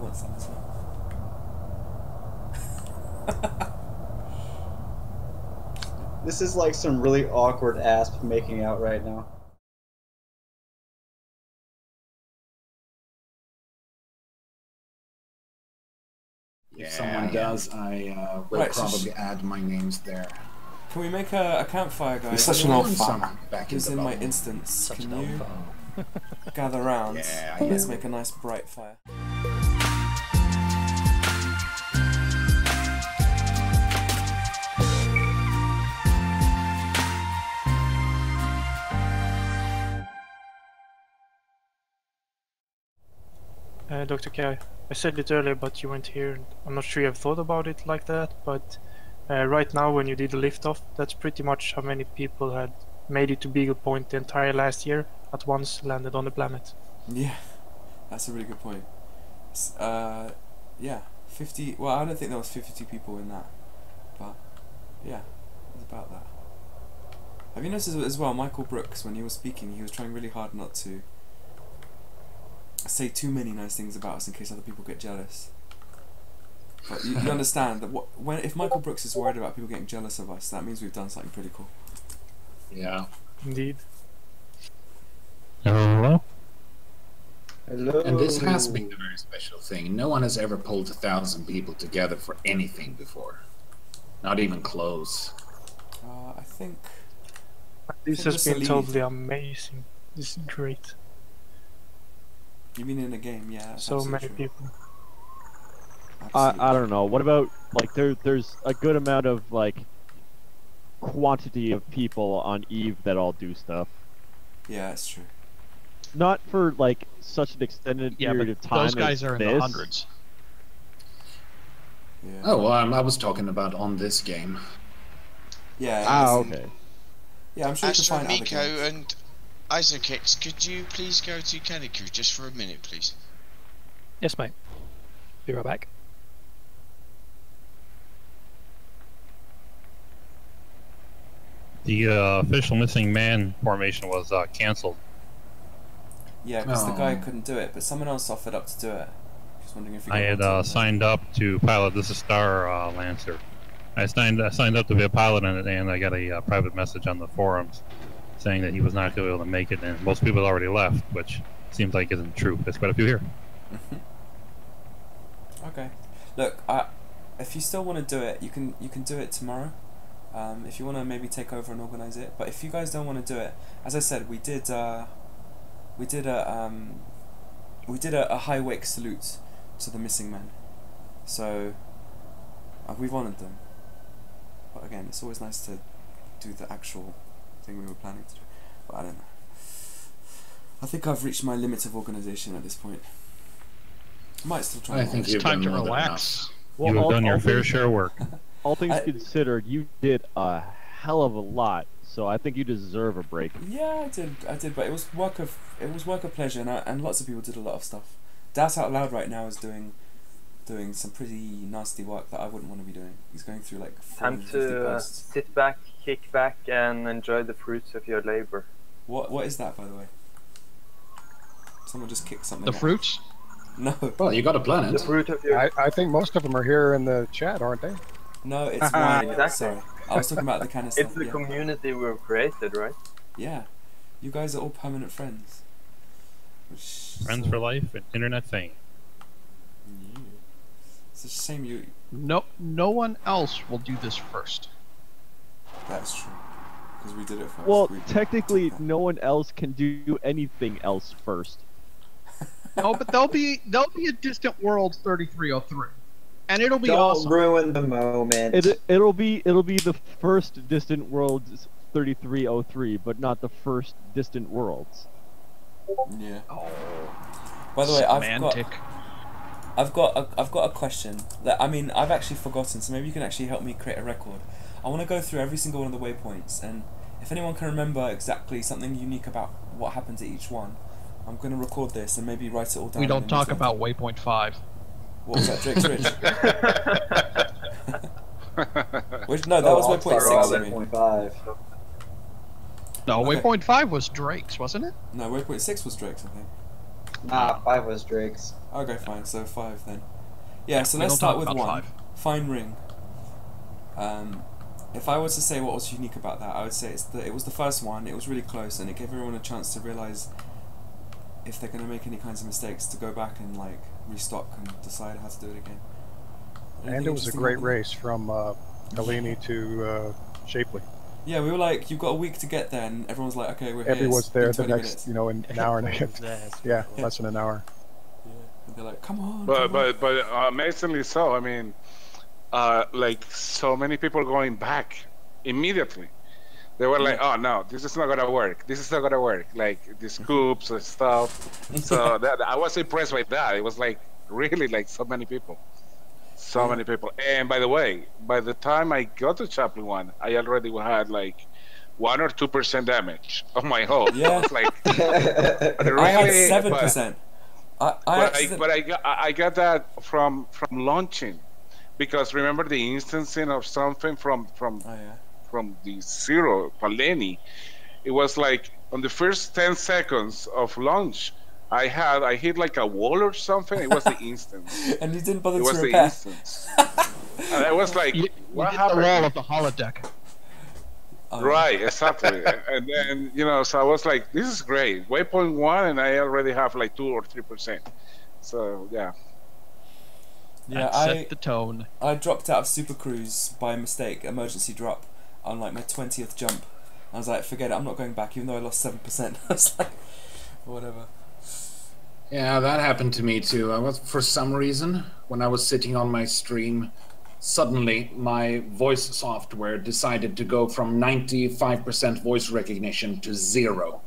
want some as well. This is like some really awkward asp making out right now. If someone does, I will probably add my names there. Can we make a campfire, guys? It's such an old fun back in my instance. Such Can an you old gather round? Yeah, Let's make a nice bright fire. Dr. K, I said it earlier, but you weren't here. I'm not sure you have thought about it like that, but right now when you did the liftoff, that's pretty much how many people had made it to Beagle Point the entire last year at once landed on the planet. Yeah, that's a really good point. Yeah, 50, well I don't think there was 52 people in that, but yeah, it was about that. Have you noticed as well, Michael Brooks, when he was speaking, he was trying really hard not to say too many nice things about us in case other people get jealous. But you understand that if Michael Brooks is worried about people getting jealous of us, that means we've done something pretty cool. Yeah. Indeed. Hello? Hello. And this has been a very special thing. No one has ever pulled 1,000 people together for anything before. Not even close. I think... This has been totally amazing. This is great. You mean in a game? Yeah. So many people. I don't know. What about like there's a good amount of like quantity of people on Eve that all do stuff. Yeah, that's true. Not for like such an extended period of time. Those guys are in the hundreds. Yeah. Oh well, I was talking about on this game. Yeah. Okay. Yeah, I'm sure you can find other Miko games. and Isokix, could you please go to Canicu just for a minute, please? Yes, mate. Be right back. The official missing man formation was cancelled. Yeah, because the guy couldn't do it, but someone else offered up to do it. Just wondering if you I had signed up to pilot. This is Star Lancer. I signed up to be a pilot on it, and I got a private message on the forums saying that he was not going to be able to make it, and most people had already left, which seems like isn't true. There's quite a few here. Okay. Look, if you still want to do it, you can do it tomorrow. If you want to maybe take over and organize it, but if you guys don't want to do it, as I said, we did a high wake salute to the missing men, so we've honored them. But again, it's always nice to do the actual thing we were planning to do. But I don't know. I think I've reached my limit of organization at this point. I might still try. I think It's time to relax. You have done your fair share of work. All things considered, you did a hell of a lot, so I think you deserve a break. Yeah, I did, but it was work of pleasure, and lots of people did a lot of stuff. Doubt Out Loud right now is doing some pretty nasty work that I wouldn't want to be doing. He's going through like 450 time to posts. sit back, kick back, and enjoy the fruits of your labor. What is that, by the way? Someone just kicked something. The fruits? No. Well, you got a planet. The fruit of your... I think most of them are here in the chat, aren't they? No, it's wine. Exactly. Sorry, I was talking about the kind of stuff. It's the community we've created, right? Yeah, you guys are all permanent friends. Friends for life and internet fame. Yeah. It's a shame you... No one else will do this first. That's true. Because we did it first. Well, technically, no one else can do anything else first. No, but there'll be a Distant World 3303, and it'll be Don't awesome. ruin the moment. It'll be the first Distant Worlds 3303, but not the first Distant Worlds. Yeah. Oh, By the way, semantic. I've got a question that I've actually forgotten, so maybe you can actually help me create a record. I want to go through every single one of the waypoints, and if anyone can remember exactly something unique about what happened to each one, I'm going to record this and maybe write it all down. We don't talk about Waypoint 5. What was that, Drake's Ridge? No, that was Waypoint 6, I mean. Waypoint 5. No, Okay. Waypoint 5 was Drake's, wasn't it? No, Waypoint 6 was Drake's, I think. Nah, 5 was Drake's. Okay, fine. So 5 then. Yeah. So We let's don't start talk with about 1. 5. Fine ring. If I was to say what was unique about that, I would say it was the first one. It was really close, and it gave everyone a chance to realize if they're going to make any kinds of mistakes, to go back and like restock and decide how to do it again. And it was a great race from Galini to Shapley. Yeah, we were like, you've got a week to get there, and everyone's like, okay, we're here. Everyone's there the 20 next, minutes. you know, in an hour and a half. Yeah, less than an hour. Yeah, and they're like, come on. But amazingly so. I mean, like so many people going back immediately. They were like, oh no, this is not gonna work. This is not gonna work. Like the scoops and stuff. So that I was impressed by that. It was like really like so many people. So many people. And by the way, by the time I got to Chaplin 1, I already had like 1 or 2% damage on my hull. Yeah. I was like, I had 7%. I got that from launching, because remember the instancing of something from the zero Paleni. It was like on the first 10 seconds of launch, I hit like a wall or something. It was the instance. And you didn't bother it to was repair. The instance. And I was like, what hit happened? the wall of the holodeck. Right, exactly. And then, you know, so I was like, this is great. Waypoint 1, and I already have like 2 or 3%. So, yeah. Yeah, set the tone. I dropped out of Super Cruise by mistake, emergency drop, on like my 20th jump. I was like, forget it, I'm not going back, even though I lost 7%. I was like, whatever. Yeah, that happened to me too. I was, for some reason, when I was sitting on my stream, suddenly my voice software decided to go from 95% voice recognition to 0.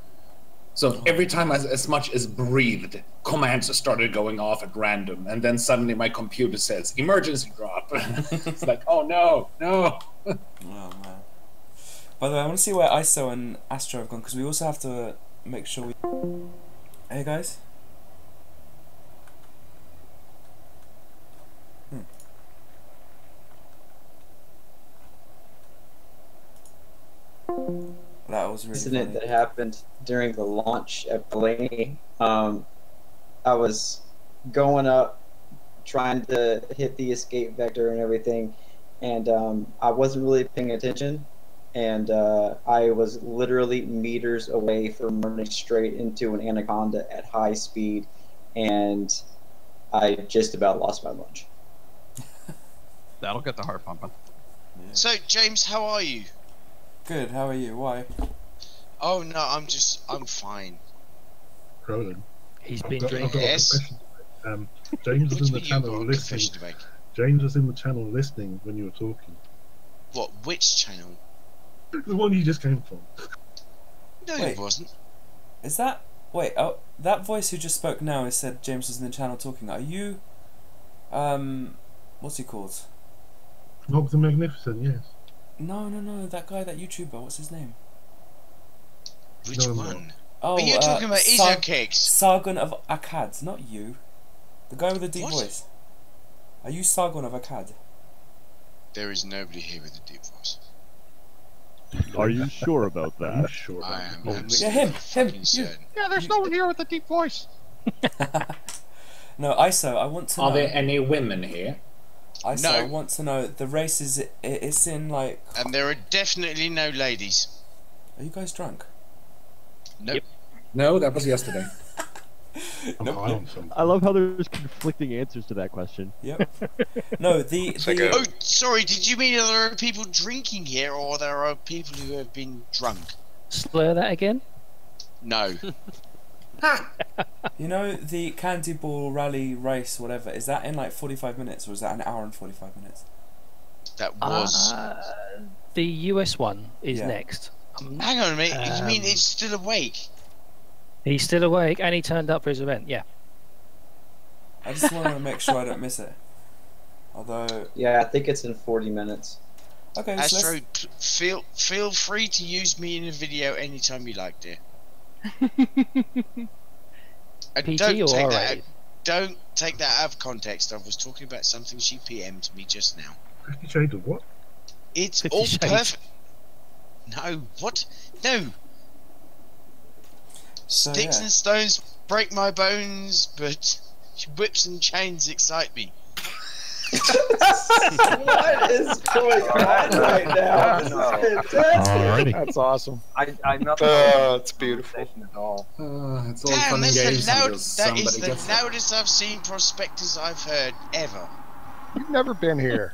So every time as much as breathed, commands started going off at random, and then suddenly my computer says, emergency drop. It's like, oh no, no. Oh man. By the way, I want to see where ISO and Astro have gone, because we also have to make sure we... Hey guys? That was really incident funny. that happened during the launch at Blaney. I was going up, trying to hit the escape vector and everything, and I wasn't really paying attention, and I was literally meters away from running straight into an anaconda at high speed, and I just about lost my lunch. That'll get the heart pumping. Yeah. So, James, how are you? Good, how are you? Why? Oh no, I'm fine. Krollin. He's been I've got drinking. a Yes. confession. James was in the You've got channel a listening. confession to make. James was in the channel listening when you were talking. What? Which channel? The one you just came from. No, Wait. it wasn't. Is that... Wait, oh, that voice who just spoke now has said James was in the channel talking. Are you... What's he called? Hog the Magnificent, yes. No, that guy, that YouTuber, what's his name? Which No, one? Oh, Are you talking about Isokicks? Sargon of Akkad, not you. The guy with the deep What? voice. Are you Sargon of Akkad? There is nobody here with a deep voice. Are you sure about I'm that? sure about I that. am Yeah, absolutely him, fucking you. certain. Yeah, there's no one here with a deep voice. No, ISO, I want to know... Are there any women here? ISO, No. I want to know, the race is... It's in, like... And there are definitely no ladies. Are you guys drunk? Nope. Yep. No, that was yesterday. I'm high on something. I love how there's conflicting answers to that question. Yep. No, the... like the Oh, sorry, did you mean there are people drinking here, or there are people who have been drunk? Slur that again? No. You know, the Candy Ball Rally race, whatever, is that in like 45 minutes, or is that an hour and 45 minutes? That was... The US one is Yeah. next. Hang on a minute, you mean it's still awake? He's still awake and he turned up for his event, yeah. I just want to make sure I don't miss it. Although... Yeah, I think it's in 40 minutes. Okay, so Astro, let's... feel free to use me in a video anytime you like, dear. And PG or R-rated? don't take that out of context. I was talking about something she PM'd me just now. 50 Shades of what? It's 50 all Shades. perfect. No, what? No. Sticks and stones break my bones, but whips and chains excite me. What is going on right now? This is fantastic. That's awesome. I'm not. It's beautiful. At all. It's all Damn, fun and that's games the until that somebody is the gets loudest I've seen prospectors I've heard ever. You've never been here.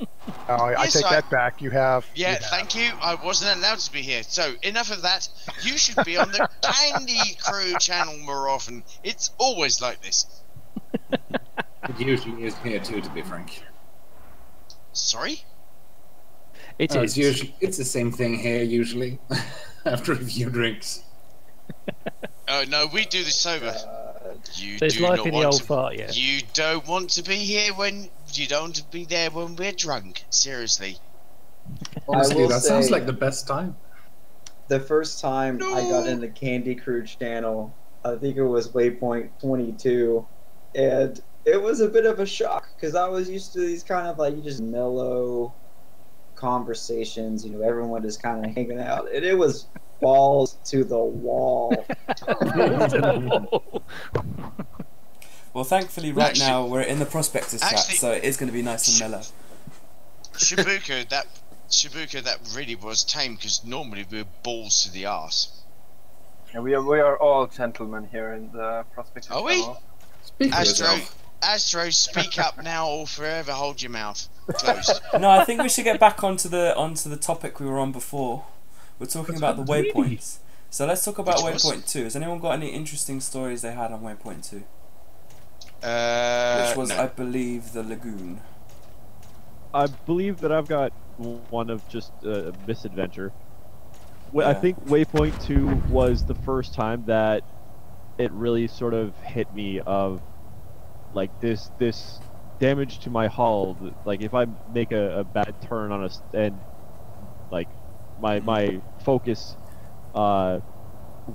Oh, I Yes, take that back. You have. Yeah, thank you. I wasn't allowed to be here. So, enough of that. You should be on the Candy Crew channel more often. It's always like this. It usually is here too, to be frank. Sorry? It's usually the same thing here usually. After a few drinks. Oh no, we do this sober. There's do life not in the want old to, fart, yeah. You don't want to be here when you don't want to be there when we're drunk. Seriously. Honestly, that sounds say- like the best time. The first time I got in the Candy Crew channel, I think it was Waypoint 22, and it was a bit of a shock because I was used to these kind of like just mellow conversations. You know, everyone just kind of hanging out, and it was balls to the wall. Well, thankfully, right now we're in the prospectors chat, so it is going to be nice and mellow. Shibuka, that really was tame because normally we're balls to the arse. And we are all gentlemen here in the prospect. Are we? Speak for Astro, yourself. Astro, speak up now or forever hold your mouth closed. No, I think we should get back onto the topic we were on before. We're talking about the waypoints. So let's talk about Waypoint 2. Has anyone got any interesting stories they had on Waypoint 2? Which was, no. I believe, the lagoon. I believe that I've got one of just a misadventure. I Yeah. think Waypoint 2 was the first time that it really sort of hit me of like this damage to my hull. Like if I make a bad turn on and like my focus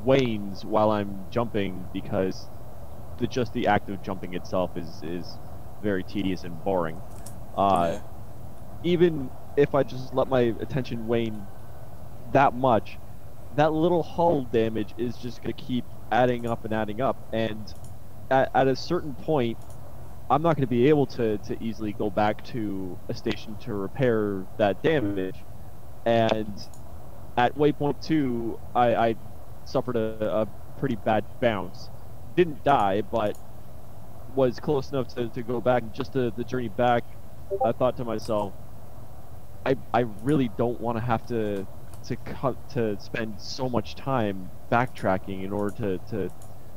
wanes while I'm jumping because just the act of jumping itself is very tedious and boring. Even if I just let my attention wane that much, that little hull damage is just going to keep adding up, and at a certain point I'm not going to be able to easily go back to a station to repair that damage. And at Waypoint 2 I suffered a pretty bad bounce. Didn't die, but was close enough to go back. And just the journey back, I thought to myself, I really don't want to have to spend so much time backtracking in order to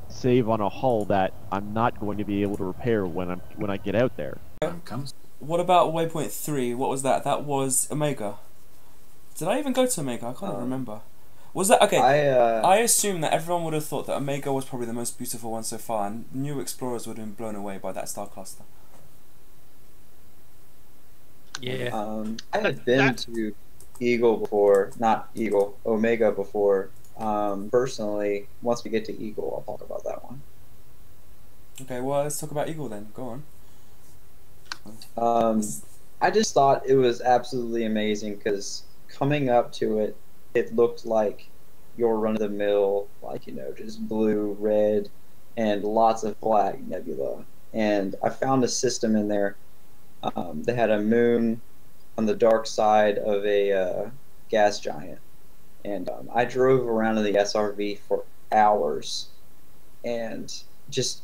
save on a hull that I'm not going to be able to repair when I get out there. What about Waypoint 3? What was that? That was Omega. Did I even go to Omega? I can't even remember. Was that okay? I assume that everyone would have thought that Omega was probably the most beautiful one so far, and new explorers would have been blown away by that star cluster. Yeah. I had been to Eagle before, not Eagle, Omega before. Personally, once we get to Eagle, I'll talk about that one. Okay, well, let's talk about Eagle then. Go on. I just thought it was absolutely amazing because coming up to it, it looked like your run-of-the-mill, like, you know, just blue, red, and lots of black nebula. And I found a system in there. They had a moon on the dark side of a gas giant. And I drove around in the SRV for hours. And just,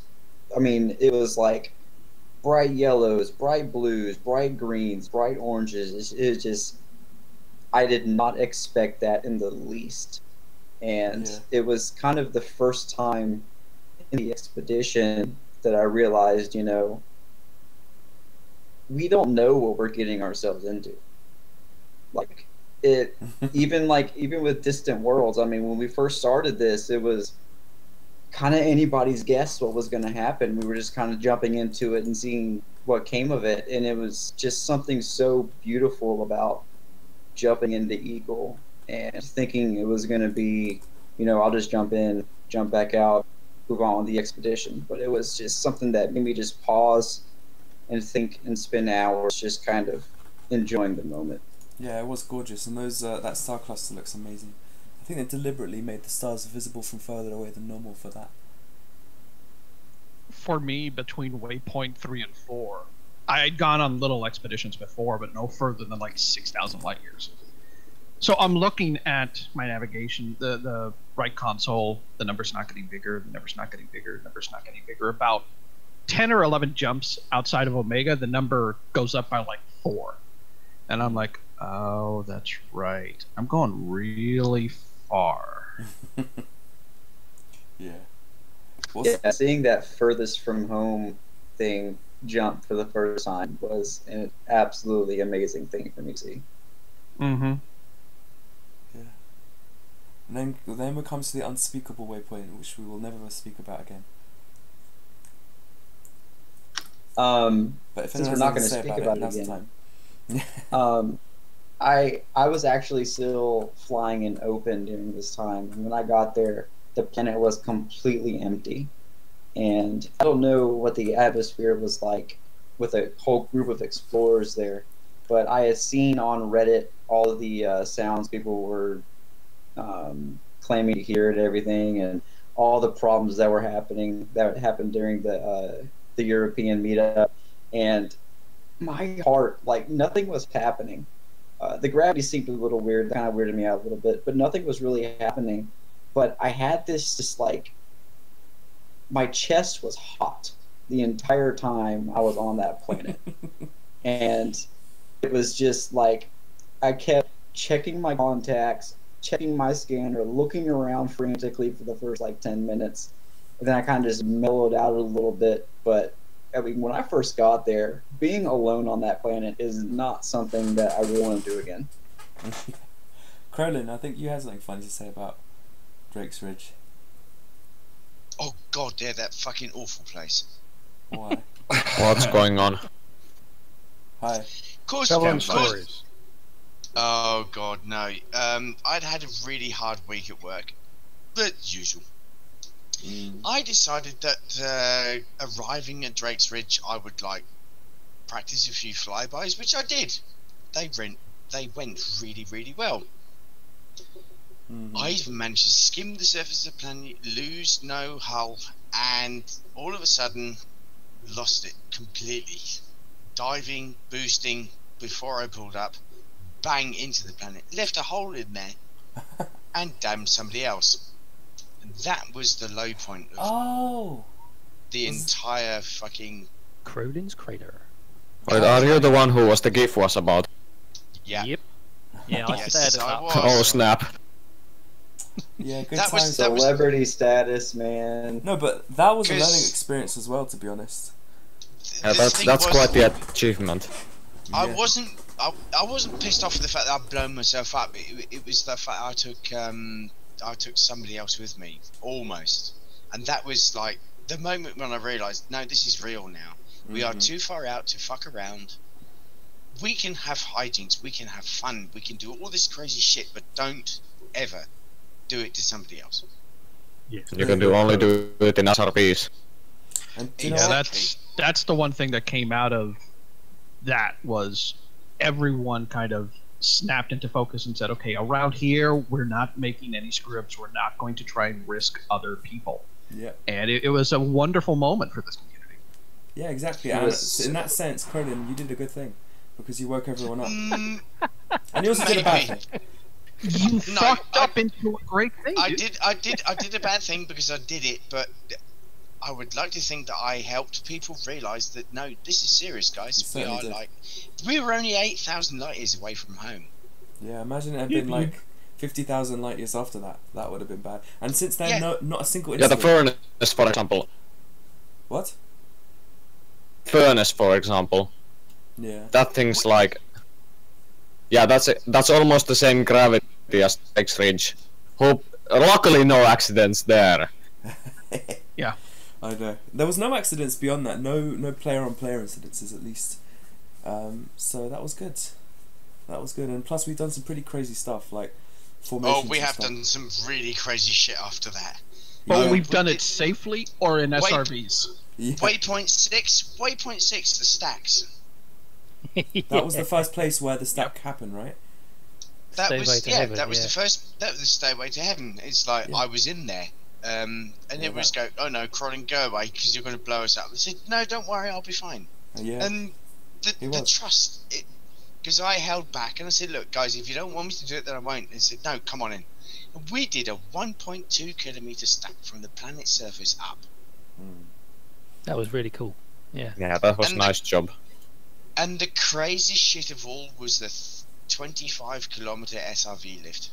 I mean, it was like bright yellows, bright blues, bright greens, bright oranges. It was just, I did not expect that in the least. And it was kind of the first time in the expedition that I realized, you know, we don't know what we're getting ourselves into. Like, it, even with Distant Worlds, I mean, when we first started this, it was kind of anybody's guess what was going to happen. We were just kind of jumping into it and seeing what came of it. And it was just something so beautiful about jumping into Eagle and thinking it was going to be, you know, I'll just jump in, jump back out, move on with the expedition. But it was just something that made me just pause and think and spend hours just kind of enjoying the moment. Yeah, it was gorgeous, and those that star cluster looks amazing. I think they deliberately made the stars visible from further away than normal for that. For me, between Waypoint 3 and 4, I had gone on little expeditions before, but no further than like 6,000 light years. So I'm looking at my navigation, the right console, the number's not getting bigger, the number's not getting bigger, the number's not getting bigger. About 10 or 11 jumps outside of Omega, the number goes up by like 4. And I'm like, oh, that's right. I'm going really far. Yeah. Yeah, seeing that furthest from home thing jump for the first time was an absolutely amazing thing for me to see. Mm-hmm. Yeah. And then it comes to the unspeakable waypoint, which we will never speak about again. But if Since we're not going to speak about it again, I was actually still flying in open during this time, and when I got there, the planet was completely empty. And I don't know what the atmosphere was like with a whole group of explorers there, but I had seen on Reddit all of the sounds people were claiming to hear and everything, and all the problems that happened during the European meetup. And my heart, like, nothing was happening. The gravity seemed a little weird, kind of weirded me out a little bit, but nothing was really happening. But I had this just like, my chest was hot the entire time I was on that planet. And it was just like, I kept checking my contacts, checking my scanner, looking around frantically for the first like 10 minutes. And then I kind of just mellowed out a little bit. But I mean, when I first got there, being alone on that planet is not something that I really want to do again. Krollin, I think you had something funny to say about Drake's Ridge. Oh god, yeah, that fucking awful place. Why? What's going on? Hi. Tell them stories. Oh god, no. I'd had a really hard week at work, but usual. I decided that arriving at Drake's Ridge, I would like practice a few flybys, which I did. They went really, really well. I even managed to skim the surface of the planet, lose no hull, and all of a sudden lost it completely. Diving, boosting, before I pulled up, bang into the planet, left a hole in there, and damned somebody else. That was the low point of the entire fucking... Krollin's crater. Wait, are you the one who was the GIF was about? Yeah. Yep. Yeah, I Yes, stared at I that. was. Oh snap. Yeah, good That was- times. that was- Celebrity status, man. No, but that was a 'Cause- learning experience as well, to be honest. Yeah, The thing that's was- quite the achievement. I Yeah. wasn't pissed off at the fact that I'd blown myself up. It was the fact I took somebody else with me, almost, and that was like the moment when I realised, no, this is real now. We are too far out to fuck around. We can have hijinks, we can have fun, we can do all this crazy shit, but don't ever do it to somebody else. Yes. You can only do it in SRPs. And do you know Yeah, what? that's the one thing that came out of that was everyone kind of snapped into focus and said, okay, around here we're not making any screw ups, we're not going to try and risk other people. Yeah. And it was a wonderful moment for this community. Yeah, exactly. It And was- in that sense, Krollin, you did a good thing because you woke everyone up. Mm, And you also did a bad maybe. thing. You fucked up into a great thing. I dude. did a bad thing because I did it, but I would like to think that I helped people realise that no, this is serious, guys. You We certainly are did. like, we were only 8,000 light years away from home. Yeah, imagine it had been like 50,000 light years after that. That would have been bad. And since then, Yeah. not a single Yeah, the incident. furnace, for example. What? Furnace, for example. Yeah. That thing's like... Yeah, that's almost the same gravity as Drake's Ridge. Luckily no accidents there. Yeah. I know. There was no accidents beyond that. No player-on-player incidences, at least. So that was good. That was good. And plus, we've done some pretty crazy stuff, like formations. Oh, we and have stuff. done some really crazy shit after that. But Yeah. we've done it safely or in SRVs. Yeah. Waypoint 6, the stacks. That was the first place where the stack happened, right? That Stairway was to yeah. Heaven, That was yeah. the first. That was the Stairway to Heaven. It's like I was in there, and everyone was go, "Oh no, Krollin, go away because you're going to blow us up." I said, "No, don't worry, I'll be fine." Yeah. And the trust, because I held back and I said, "Look, guys, if you don't want me to do it, then I won't." And they said, "No, come on in." And we did a 1.2 kilometer stack from the planet's surface up. That was really cool. Yeah. Yeah, that was a nice job. And the craziest shit of all was the 25 kilometer SRV lift.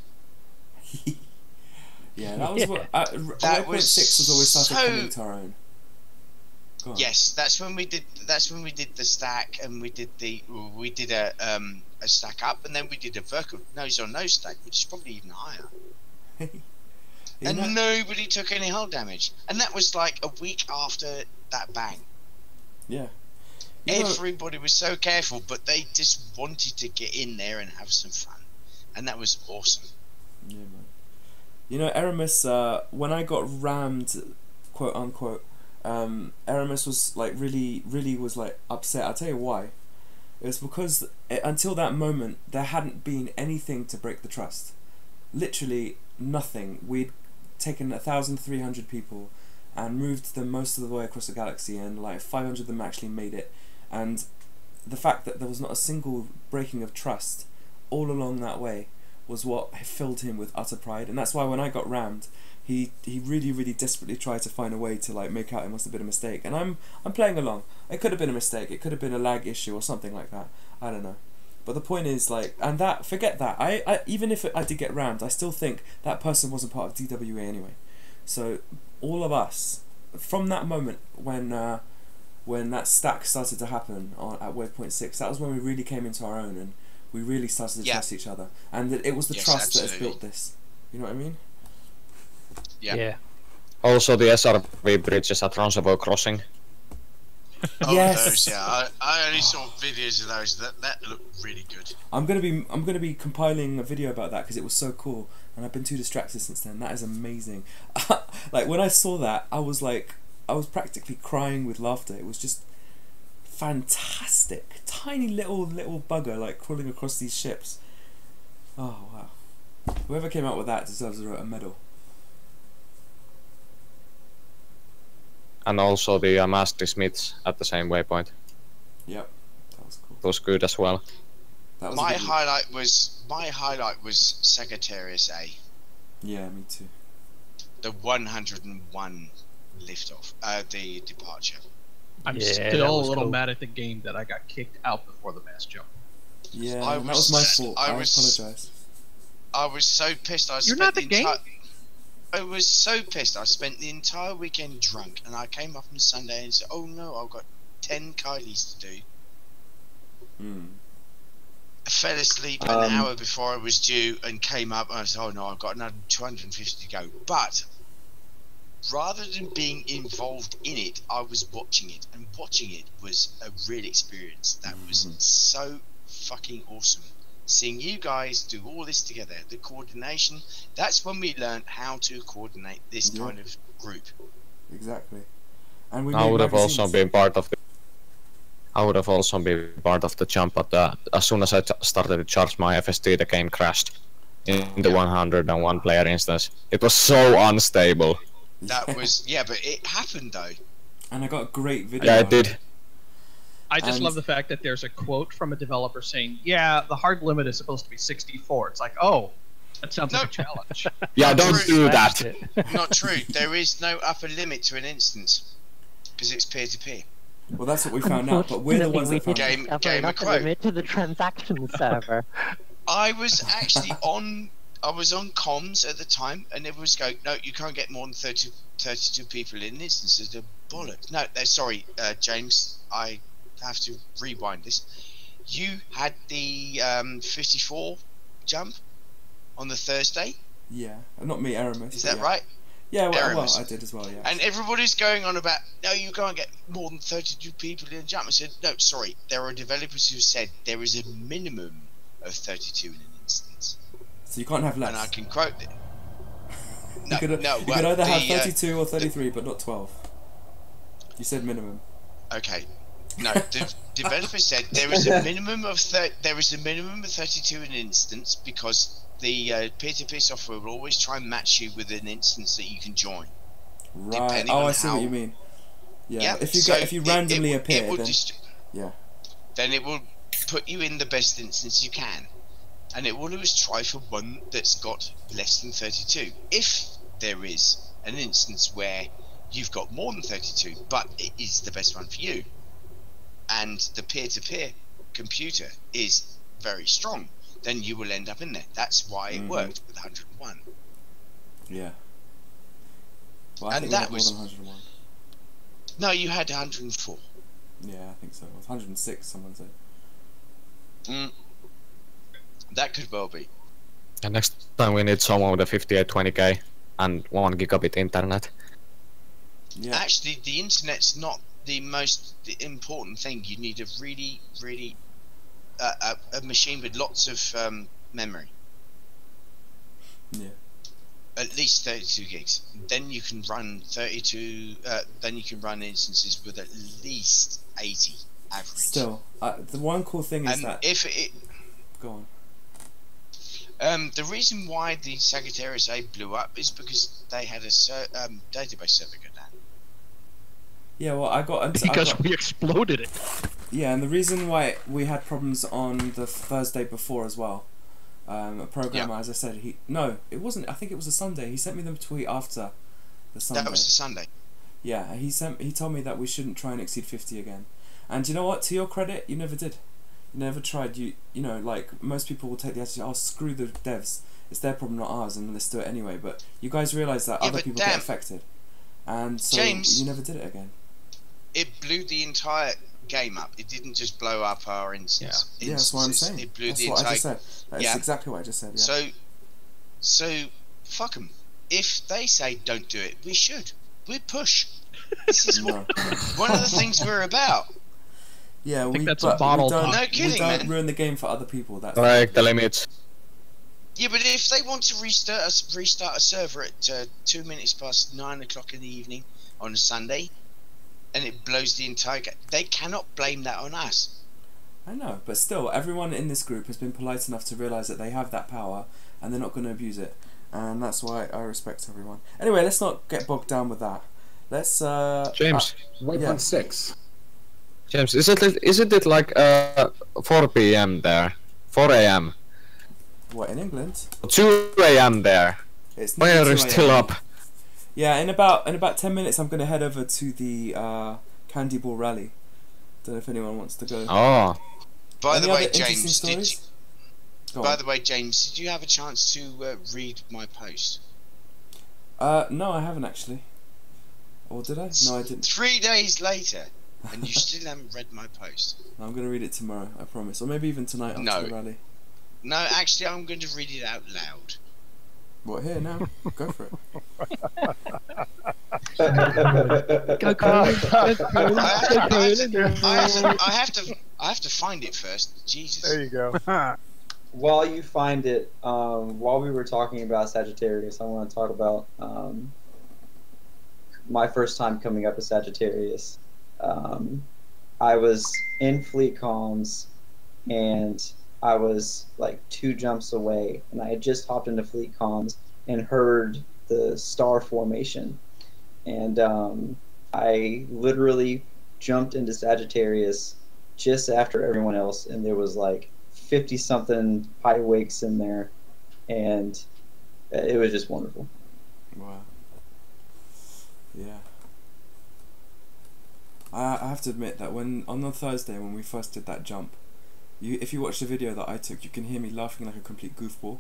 Yeah, that was what. Waypoint 6 was always started coming to our own. Go on. Yes, that's when we did. That's when we did the stack, and we did a stack up, and then we did a vertical nose on nose stack, which is probably even higher. And nobody took any hull damage, and that was like a week after that bang. Yeah. Everybody was so careful, but they just wanted to get in there and have some fun, and that was awesome. Yeah, man. You know, Aramis, when I got rammed, quote unquote, Aramis was like really was like upset. I'll tell you why. It was because until that moment there hadn't been anything to break the trust. Literally nothing. We'd taken 1,300 people and moved them most of the way across the galaxy, and like 500 of them actually made it. And the fact that there was not a single breaking of trust all along that way was what filled him with utter pride. And that's why when I got rammed, he really desperately tried to find a way to like make out it must have been a mistake. And I'm playing along. It could have been a mistake. It could have been a lag issue or something like that. I don't know. But the point is, like, and that, forget that. I even if I did get rammed, I still think that person wasn't part of DWA anyway. So all of us, from that moment when that stack started to happen at Waypoint 6, that was when we really came into our own, and we really started to trust each other. And it was the trust that has built this. You know what I mean? Yeah. Also, the SRV bridges at Roncevaux Crossing. Oh, yes. Those, yeah. I only saw videos of those. That looked really good. I'm gonna be compiling a video about that because it was so cool, and I've been too distracted since then. That is amazing. Like when I saw that, I was practically crying with laughter. It was just fantastic. Tiny little bugger like crawling across these ships. Oh wow! Whoever came out with that deserves a medal. And also the Master Smiths at the same waypoint. Yep, that was cool. It was good as well. That was my highlight was Sagittarius A. Yeah, me too. The 101 liftoff, the departure. I'm still a little mad at the game that I got kicked out before the mass jump. Yeah, that was my fault. I apologize. I was so pissed. You're not the game. I was so pissed. I spent the entire weekend drunk, and I came up on Sunday and said, "Oh no, I've got 10 Kylies to do." I fell asleep an hour before I was due, and came up and I said, "Oh no, I've got another 250 to go." But rather than being involved in it, I was watching it, and watching it was a real experience. That was so fucking awesome. Seeing you guys do all this together, the coordination, that's when we learned how to coordinate this kind of group. Exactly. And we I would have also been part of the jump, but as soon as I started to charge my FST, the game crashed in the 101 player instance. It was so unstable. That was, but it happened though. And I got a great video. Yeah, it did. I just love the fact that there's a quote from a developer saying, "Yeah, the hard limit is supposed to be 64." It's like, oh, that sounds like a challenge. Yeah, don't do that. Not true. There is no upper limit to an instance because it's peer-to-peer. Well, that's what we found out, but we're the ones that found out. Game a quote. Limit to the transaction server. I was actually on comms at the time, and everyone was going, "No, you can't get more than 32 people in instances." The bollocks. No, sorry, James. I have to rewind this. You had the 54 jump on the Thursday. Yeah, not me, Aramis. Is that right? Yeah, well, I did as well. Yeah. And everybody's going on about, no, you can't get more than 32 people in a jump. I said, no, sorry. There are developers who said there is a minimum of 32 in an instance. So you can't have less. And I can quote it. No, you could either have 32 or 33, but not 12. You said minimum. Okay. No, the developer said there is a minimum of 32 in an instance because the peer-to-peer software will always try and match you with an instance that you can join. Right. Oh, I see what you mean. Yeah. If you randomly appear, then yeah. Then it will put you in the best instance you can, and it will always try for one that's got less than 32. If there is an instance where you've got more than 32, but it is the best one for you, and the peer-to-peer computer is very strong, then you will end up in there. That's why it worked with 101. Yeah. Well, I and think that we had was more than 101. No, you had 104. Yeah, I think so. It was 106. Someone said. That could well be. And next time we need someone with a 5820K and 1 gigabit internet. Yeah. Actually, the internet's not the most important thing. You need a really, really a machine with lots of memory. Yeah. At least 32 gigs. Then you can run 32. Then you can run instances with at least 80 average. Still, the one cool thing is that if it go on. The reason why the Sagittarius A blew up is because they had a database server go down. Yeah, well, we exploded it. Yeah, and the reason why we had problems on the Thursday before as well. A programmer, as I said, it wasn't. I think it was a Sunday. He sent me the tweet after the Sunday. That was the Sunday. Yeah, he told me that we shouldn't try and exceed 50 again. And you know what? To your credit, you never did. You never tried. You know, like most people will take the attitude, "Oh, screw the devs. It's their problem, not ours," and let's do it anyway. But you guys realise that other people get affected, and so James, you never did it again. It blew the entire game up. It didn't just blow up our instance. Yeah, that's what I'm saying. It blew that's the what entire. I just said. That's exactly what I just said. Yeah. So fuck them. If they say don't do it, we should. We push. This is one of the things we're about. Yeah, I think that's a bottle. No kidding, we don't man. ruin the game for other people. That's Like the limits. Yeah, but if they want to restart a server at 2 minutes past 9 o'clock in the evening on a Sunday, and it blows the entire game, they cannot blame that on us. I know, but still, everyone in this group has been polite enough to realise that they have that power, and they're not going to abuse it, and that's why I respect everyone. Anyway, let's not get bogged down with that. Let's James, Waypoint 6. James, isn't it like 4 p.m. there? 4 a.m. What, in England? 2 a.m. there. It's Why are you still up? Yeah, in about 10 minutes I'm going to head over to the Candy Ball rally. Don't know if anyone wants to go. Oh. By Any the way, other James, interesting did you have a chance to read my post? No, I haven't actually. Or did I? No, I didn't. 3 days later, and you still haven't read my post. No, I'm going to read it tomorrow, I promise. Or maybe even tonight after the rally. No, actually, I'm going to read it out loud. What, here now? Go for it. Go Krollin. I have to find it first. Jesus. There you go. While you find it, while we were talking about Sagittarius, I want to talk about my first time coming up as Sagittarius. I was in Fleet Comms, and I was like 2 jumps away, and I had just hopped into Fleet Comms and heard the star formation. And I literally jumped into Sagittarius just after everyone else, and there was like 50-something high wakes in there, and it was just wonderful. Wow. Yeah. I have to admit that on the Thursday when we first did that jump, if you watch the video that I took, you can hear me laughing like a complete goofball.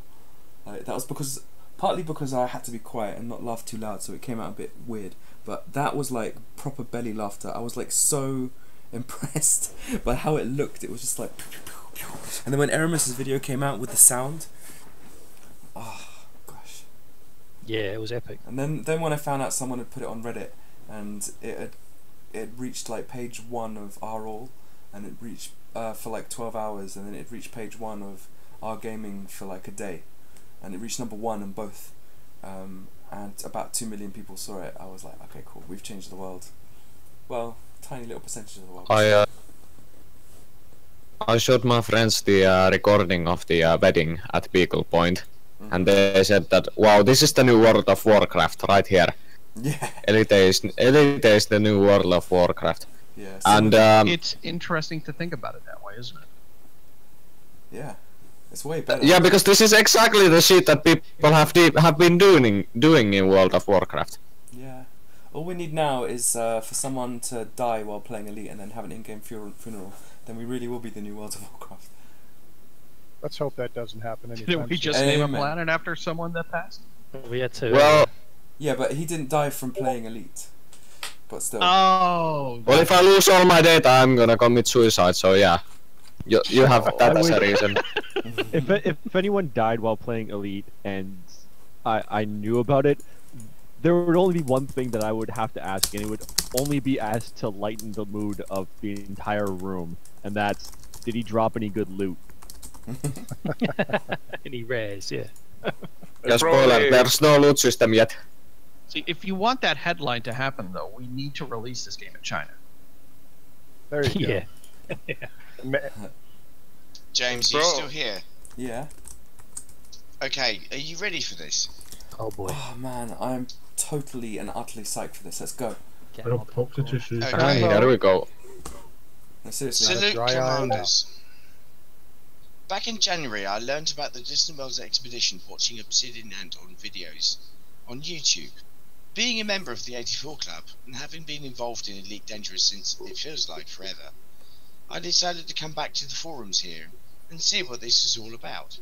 That was partly because I had to be quiet and not laugh too loud, so it came out a bit weird. But that was like proper belly laughter. I was like so impressed by how it looked. It was just like, and then when Aramis's video came out with the sound, oh gosh. Yeah, it was epic. And then when I found out someone had put it on Reddit, and it reached like page 1 of our all, and it reached for like 12 hours, and then it reached page 1 of our gaming for like a day, and it reached number 1 in both, and about 2 million people saw it. I was like, okay, cool, we've changed the world. Well, tiny little percentage of the world. I showed my friends the recording of the wedding at Beagle Point, and they said that, wow, this is the new World of Warcraft right here. Yeah. Elite is the new World of Warcraft. Yeah. And it's interesting to think about it that way, isn't it? Yeah. It's way better. yeah, because this is exactly the shit that people have been doing in World of Warcraft. Yeah. All we need now is for someone to die while playing Elite and then have an in-game funeral. Then we really will be the new World of Warcraft. Let's hope that doesn't happen anytime Did we soon. just name a planet after someone that passed? We had to. Well, yeah, but he didn't die from playing Elite. But still. Oh. Well, if I lose all my data, I'm gonna commit suicide. So yeah, you have that as a reason. If anyone died while playing Elite and I knew about it, there would only be one thing that I would have to ask, and it would only be asked to lighten the mood of the entire room, and that's, did he drop any good loot? Any rares, yeah. Spoiler, there's no loot system yet. See, if you want that headline to happen, though, we need to release this game in China. There you go. Yeah. James, are you still here? Yeah. Okay, are you ready for this? Oh boy. Oh man, I'm totally and utterly psyched for this. Let's go. I'll pop the tissue. Okay. Here we go. No, seriously. Salute dry eye commanders. Back in January, I learned about the Distant Worlds expedition watching Obsidian Ant on videos on YouTube. Being a member of the 84 Club and having been involved in Elite Dangerous since it feels like forever, I decided to come back to the forums here and see what this is all about.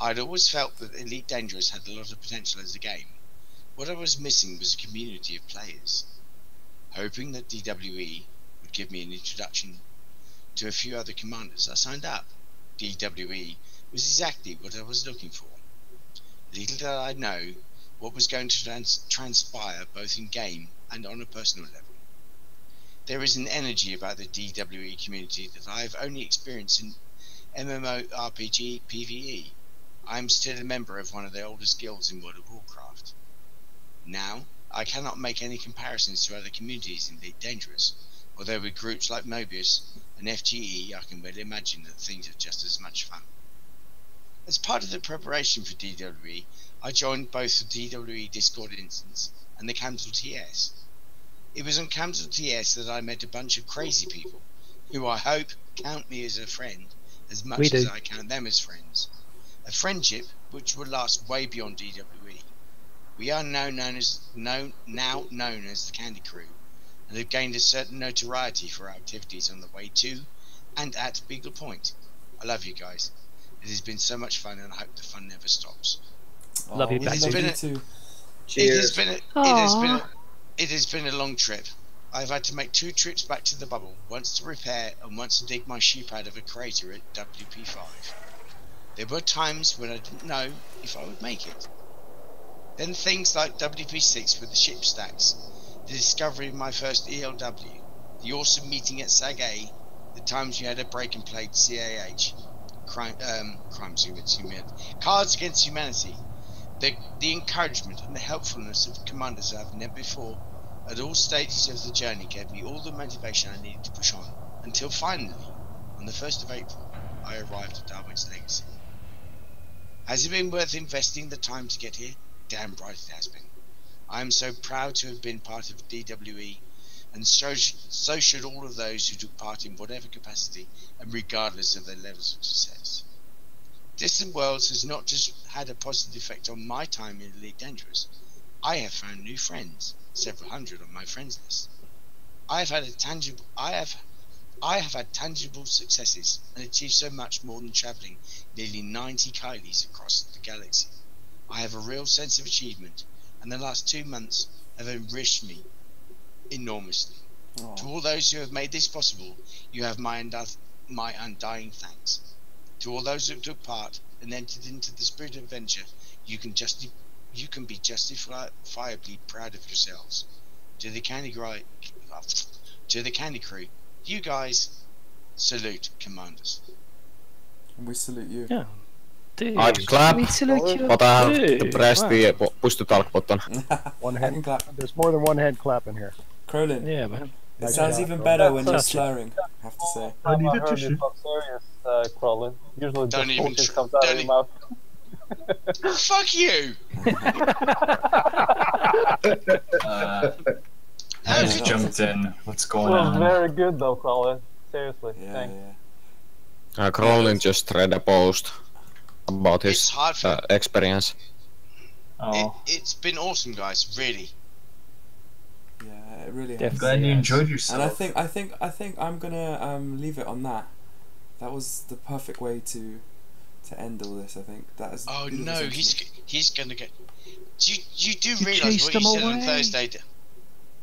I'd always felt that Elite Dangerous had a lot of potential as a game. What I was missing was a community of players. Hoping that DWE would give me an introduction to a few other commanders, I signed up. DWE was exactly what I was looking for. Little did I know what was going to transpire both in game and on a personal level. There is an energy about the DWE community that I have only experienced in MMORPG PvE. I am still a member of one of the oldest guilds in World of Warcraft. Now, I cannot make any comparisons to other communities in Elite Dangerous, although with groups like Mobius and FGE I can well imagine that things are just as much fun. As part of the preparation for DWE, I joined both the DWE Discord instance and the Camsel TS. It was on Camsel TS that I met a bunch of crazy people, who I hope count me as a friend as much as I count them as friends. A friendship which will last way beyond DWE. We are now known as the Candy Crew, and have gained a certain notoriety for our activities on the way to and at Beagle Point. I love you guys. It has been so much fun, and I hope the fun never stops. Love you, It has been a long trip. I've had to make 2 trips back to the bubble, once to repair and once to dig my sheep out of a crater at WP5. There were times when I didn't know if I would make it. Then things like WP6 with the ship stacks, the discovery of my first ELW, the awesome meeting at SAG A, the times you had a break and played CAH, Crimes Against Humanity, Cards Against Humanity, the encouragement and the helpfulness of commanders I've never before at all stages of the journey gave me all the motivation I needed to push on, until finally, on the 1st of April, I arrived at Darwin's Legacy. Has it been worth investing the time to get here? Damn right it has been. I am so proud to have been part of DWE, and so should all of those who took part in whatever capacity and regardless of their levels of success. Distant Worlds has not just had a positive effect on my time in Elite Dangerous. I have found new friends, several hundred on my friends list. I have had tangible successes and achieved so much more than travelling nearly 90 Kylies across the galaxy. I have a real sense of achievement, and the last 2 months have enriched me enormously. Aww. To all those who have made this possible, you have my undying thanks. To all those who took part and entered into the spirit of adventure, you can be justifiably proud of yourselves. To the Candy Crew, you guys, salute, commanders. And we salute you. Yeah. Dude. I'd clap, We salute you. but I have to Dude. press the push to talk button. One I hand can clap. There's more than one hand clapping here. Krollin. Yeah, man. It sounds even better when you're slurring, I have to say. I need a heard tissue. you talk serious, Krollin. Usually Don't just even bullshit comes out of your mouth. Fuck you! I just jumped in. What's going Well, on? very good though, Krollin. Seriously, thanks. Krollin just read a post about his It's hard for experience. It's been awesome, guys. Really. Yeah, it really has. Definitely. Glad you enjoyed yourself. And I think I'm gonna leave it on that. That was the perfect way to end all this. I think that is. Oh beautiful no, sentiment. he's gonna get. You do You realise chased what you him said on away. Thursday?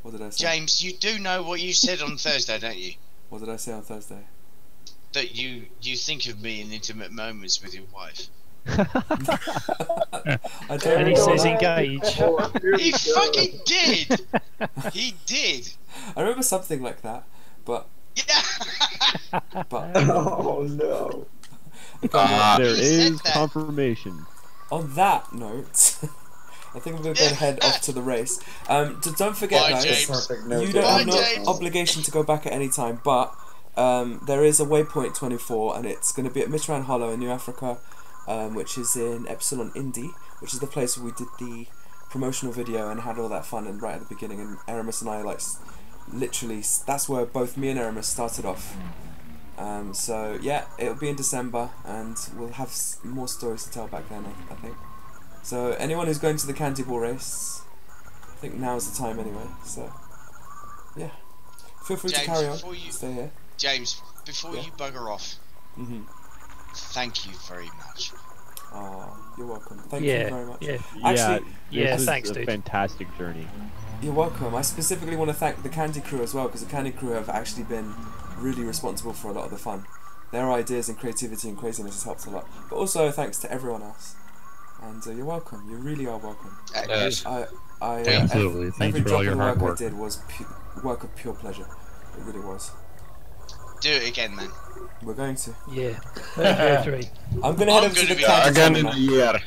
What did I say? James, you do know what you said on Thursday, don't you? What did I say on Thursday? That you think of me in intimate moments with your wife. I don't And he know. says engage. He fucking did. He did. I remember something like that, but. But. Oh no. There is confirmation. On that note, I think we're going to head off to the race. Don't forget, Bye, guys, James. you don't have no obligation to go back at any time, but there is a Waypoint 24, and it's going to be at Mitran Hollow in New Africa, which is in Epsilon Indy, which is the place where we did the promotional video and had all that fun and right at the beginning, and Aramis and I, like, literally, that's where both me and Aramis started off. So yeah, it'll be in December, and we'll have more stories to tell back then, I think. So anyone who's going to the Candy Ball race, I think now's the time anyway. So yeah, feel free to James, carry on. before you- Stay here. James, before Yeah. you bugger off, thank you very much. Oh, you're welcome. Thank you very much. Yeah. Actually, this was thanks, a dude. fantastic journey. You're welcome. I specifically want to thank the Candy Crew as well, because the Candy Crew have actually been really responsible for a lot of the fun. Their ideas and creativity and craziness has helped a lot. But also thanks to everyone else. And you're welcome. You really are welcome. Yes. Absolutely. Thanks every for drop all your of the hard work work. I did was work of pure pleasure. It really was. Do it again, man. We're going to. Yeah. 33. I'm going to head over to the Candy Again Corner in now. a year.